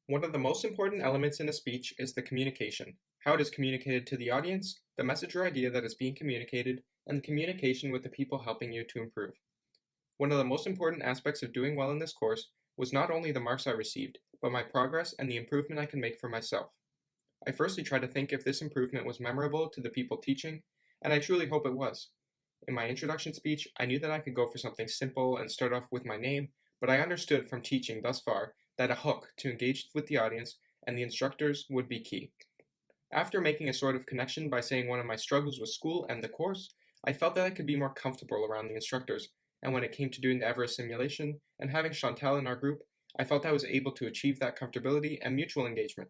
One of the most important elements in a speech is the communication, how it is communicated to the audience, the message or idea that is being communicated, and the communication with the people helping you to improve. One of the most important aspects of doing well in this course was not only the marks I received, but my progress and the improvement I can make for myself. I firstly tried to think if this improvement was memorable to the people teaching, and I truly hope it was. In my introduction speech, I knew that I could go for something simple and start off with my name, but I understood from teaching thus far that a hook to engage with the audience and the instructors would be key. After making a sort of connection by saying one of my struggles with school and the course, I felt that I could be more comfortable around the instructors, and when it came to doing the Everest simulation and having Chantal in our group, I felt I was able to achieve that comfortability and mutual engagement.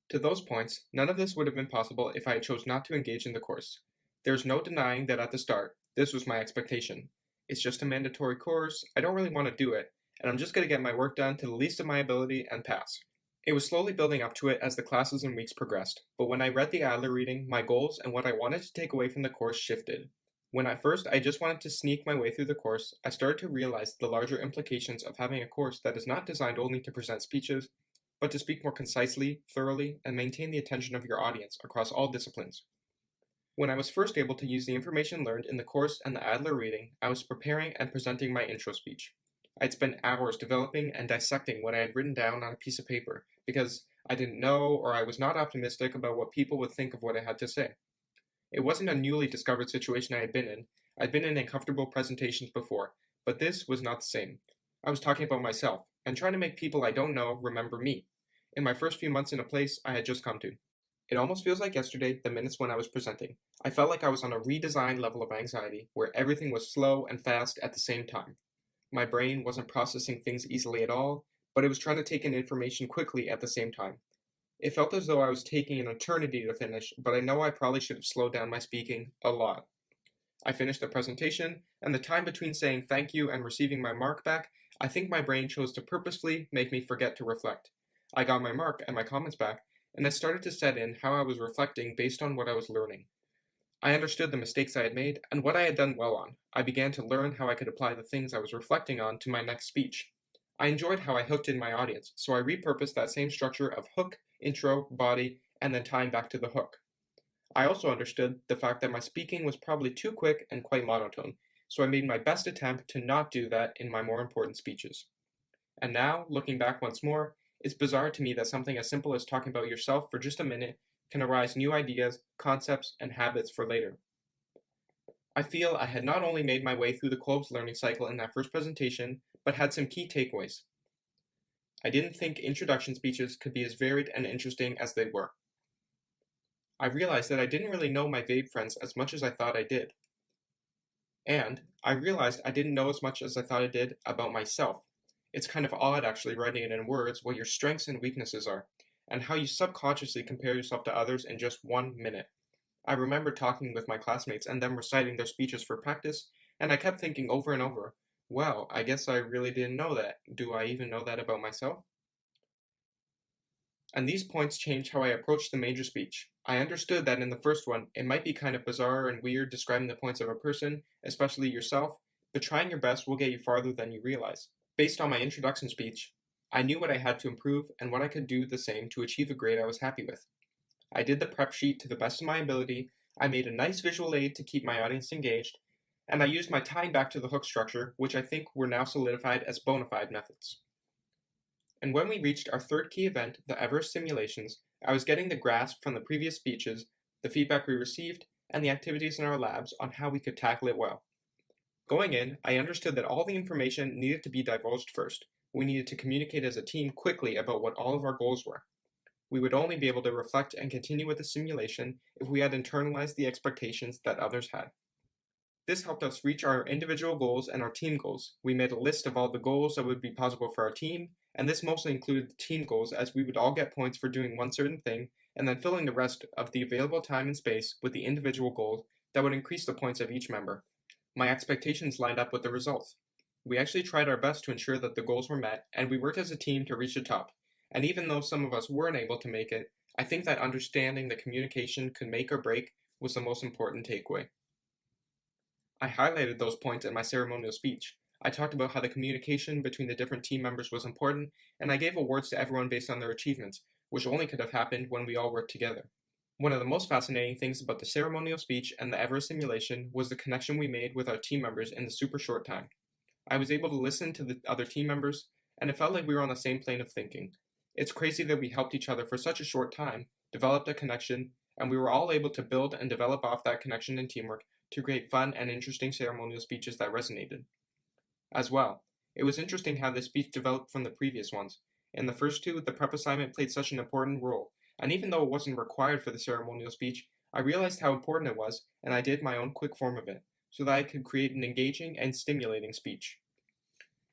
To those points, none of this would have been possible if I had chose not to engage in the course. There's no denying that at the start, this was my expectation. It's just a mandatory course, I don't really want to do it, and I'm just going to get my work done to the least of my ability and pass. It was slowly building up to it as the classes and weeks progressed, but when I read the Adler reading, my goals and what I wanted to take away from the course shifted. When at first I just wanted to sneak my way through the course, I started to realize the larger implications of having a course that is not designed only to present speeches, but to speak more concisely, thoroughly, and maintain the attention of your audience across all disciplines. When I was first able to use the information learned in the course and the Adler reading, I was preparing and presenting my intro speech. I'd spent hours developing and dissecting what I had written down on a piece of paper because I didn't know or I was not optimistic about what people would think of what I had to say. It wasn't a newly discovered situation I had been in. I'd been in uncomfortable presentations before, but this was not the same. I was talking about myself and trying to make people I don't know remember me, in my first few months in a place I had just come to. It almost feels like yesterday, the minutes when I was presenting. I felt like I was on a redesigned level of anxiety where everything was slow and fast at the same time. My brain wasn't processing things easily at all, but it was trying to take in information quickly at the same time. It felt as though I was taking an eternity to finish, but I know I probably should have slowed down my speaking a lot. I finished the presentation, and the time between saying thank you and receiving my mark back, I think my brain chose to purposefully make me forget to reflect. I got my mark and my comments back, and it started to set in how I was reflecting based on what I was learning. I understood the mistakes I had made and what I had done well on. I began to learn how I could apply the things I was reflecting on to my next speech. I enjoyed how I hooked in my audience, so I repurposed that same structure of hook, intro, body, and then tying back to the hook. I also understood the fact that my speaking was probably too quick and quite monotone, so I made my best attempt to not do that in my more important speeches. And now, looking back once more, it's bizarre to me that something as simple as talking about yourself for just a minute can arise new ideas, concepts, and habits for later. I feel I had not only made my way through the Kolb's learning cycle in that first presentation, but had some key takeaways. I didn't think introduction speeches could be as varied and interesting as they were. I realized that I didn't really know my Vape friends as much as I thought I did. And I realized I didn't know as much as I thought I did about myself. It's kind of odd actually writing it in words what your strengths and weaknesses are, and how you subconsciously compare yourself to others in just 1 minute. I remember talking with my classmates and them reciting their speeches for practice, and I kept thinking over and over, well, I guess I really didn't know that. Do I even know that about myself? And these points changed how I approached the major speech. I understood that in the first one, it might be kind of bizarre and weird describing the points of a person, especially yourself, but trying your best will get you farther than you realize. Based on my introduction speech, I knew what I had to improve and what I could do the same to achieve a grade I was happy with. I did the prep sheet to the best of my ability, I made a nice visual aid to keep my audience engaged, and I used my tying back to the hook structure, which I think were now solidified as bona fide methods. And when we reached our third key event, the Everest simulations, I was getting the grasp from the previous speeches, the feedback we received, and the activities in our labs on how we could tackle it well. Going in, I understood that all the information needed to be divulged first. We needed to communicate as a team quickly about what all of our goals were. We would only be able to reflect and continue with the simulation if we had internalized the expectations that others had. This helped us reach our individual goals and our team goals. We made a list of all the goals that would be possible for our team, and this mostly included the team goals as we would all get points for doing one certain thing, and then filling the rest of the available time and space with the individual goals that would increase the points of each member. My expectations lined up with the results. We actually tried our best to ensure that the goals were met, and we worked as a team to reach the top. And even though some of us weren't able to make it, I think that understanding the communication could make or break was the most important takeaway. I highlighted those points in my ceremonial speech. I talked about how the communication between the different team members was important, and I gave awards to everyone based on their achievements, which only could have happened when we all worked together. One of the most fascinating things about the ceremonial speech and the Everest simulation was the connection we made with our team members in the super short time. I was able to listen to the other team members, and it felt like we were on the same plane of thinking. It's crazy that we helped each other for such a short time, developed a connection, and we were all able to build and develop off that connection and teamwork to create fun and interesting ceremonial speeches that resonated. As well, it was interesting how this speech developed from the previous ones. In the first two, the prep assignment played such an important role, and even though it wasn't required for the ceremonial speech, I realized how important it was, and I did my own quick form of it, so that I could create an engaging and stimulating speech.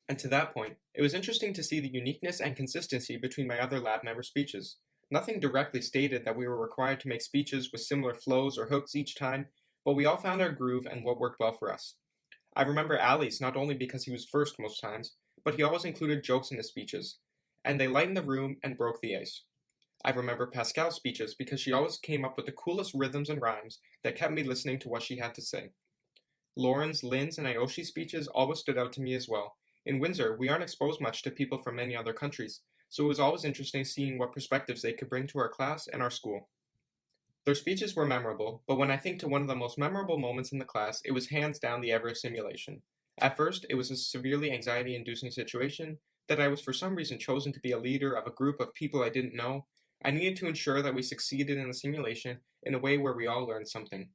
And to that point, it was interesting to see the uniqueness and consistency between my other lab member speeches. Nothing directly stated that we were required to make speeches with similar flows or hooks each time, but we all found our groove and what worked well for us. I remember Ali's not only because he was first most times, but he always included jokes in his speeches, and they lightened the room and broke the ice. I remember Pascal's speeches because she always came up with the coolest rhythms and rhymes that kept me listening to what she had to say. Lauren's, Lynn's, and Ayoshi's speeches always stood out to me as well. In Windsor, we aren't exposed much to people from many other countries, so it was always interesting seeing what perspectives they could bring to our class and our school. Their speeches were memorable, but when I think to one of the most memorable moments in the class, it was hands down the Everest simulation. At first, it was a severely anxiety-inducing situation that I was for some reason chosen to be a leader of a group of people I didn't know. I needed to ensure that we succeeded in the simulation in a way where we all learned something.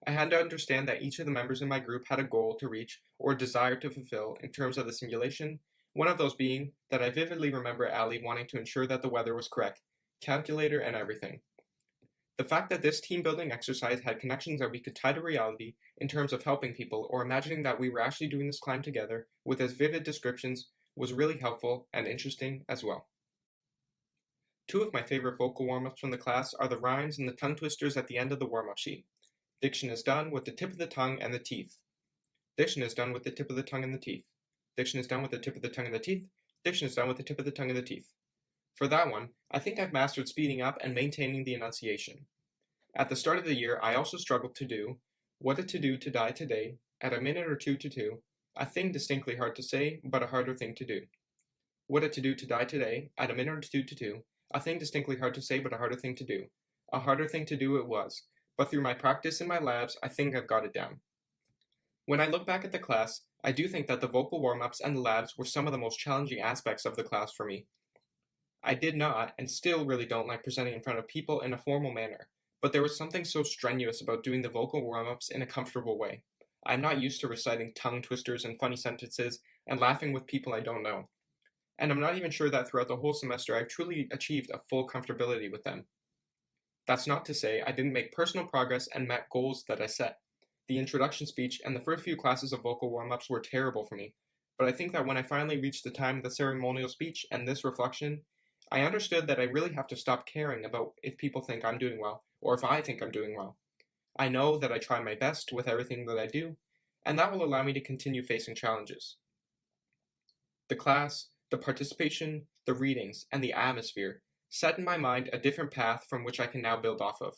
I had to understand that each of the members in my group had a goal to reach or desire to fulfill in terms of the simulation, one of those being that I vividly remember Ali wanting to ensure that the weather was correct, calculator and everything. The fact that this team-building exercise had connections that we could tie to reality in terms of helping people or imagining that we were actually doing this climb together with as vivid descriptions was really helpful and interesting as well. Two of my favorite vocal warm-ups from the class are the rhymes and the tongue twisters at the end of the warm-up sheet. Diction is done with the tip of the tongue and the teeth. Diction is done with the tip of the tongue and the teeth. Diction is done with the tip of the tongue and the teeth. Diction is done with the tip of the tongue and the teeth. For that one, I think I've mastered speeding up and maintaining the enunciation. At the start of the year, I also struggled to do what a to-do to die today, at a minute or two to do, a thing distinctly hard to say, but a harder thing to do. What a to-do to die today, at a minute or two to do, a thing distinctly hard to say, but a harder thing to do. A harder thing to do it was, but through my practice in my labs, I think I've got it down. When I look back at the class, I do think that the vocal warm-ups and the labs were some of the most challenging aspects of the class for me. I did not, and still really don't like presenting in front of people in a formal manner, but there was something so strenuous about doing the vocal warm-ups in a comfortable way. I'm not used to reciting tongue twisters and funny sentences and laughing with people I don't know. And I'm not even sure that throughout the whole semester I've truly achieved a full comfortability with them. That's not to say I didn't make personal progress and met goals that I set. The introduction speech and the first few classes of vocal warm-ups were terrible for me, but I think that when I finally reached the time of the ceremonial speech and this reflection, I understood that I really have to stop caring about if people think I'm doing well, or if I think I'm doing well. I know that I try my best with everything that I do, and that will allow me to continue facing challenges. The class, the participation, the readings, and the atmosphere set in my mind a different path from which I can now build off of.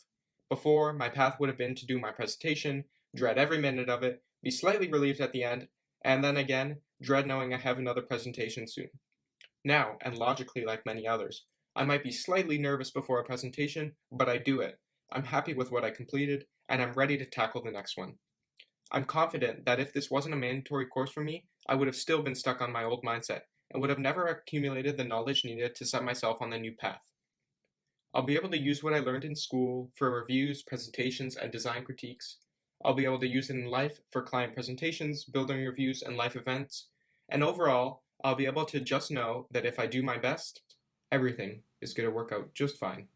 Before, my path would have been to do my presentation, dread every minute of it, be slightly relieved at the end, and then again, dread knowing I have another presentation soon. Now, and logically like many others, I might be slightly nervous before a presentation, but I do it. I'm happy with what I completed, and I'm ready to tackle the next one. I'm confident that if this wasn't a mandatory course for me, I would have still been stuck on my old mindset, and would have never accumulated the knowledge needed to set myself on the new path. I'll be able to use what I learned in school for reviews, presentations, and design critiques. I'll be able to use it in life for client presentations, building reviews, and life events, and overall, I'll be able to just know that if I do my best, everything is going to work out just fine.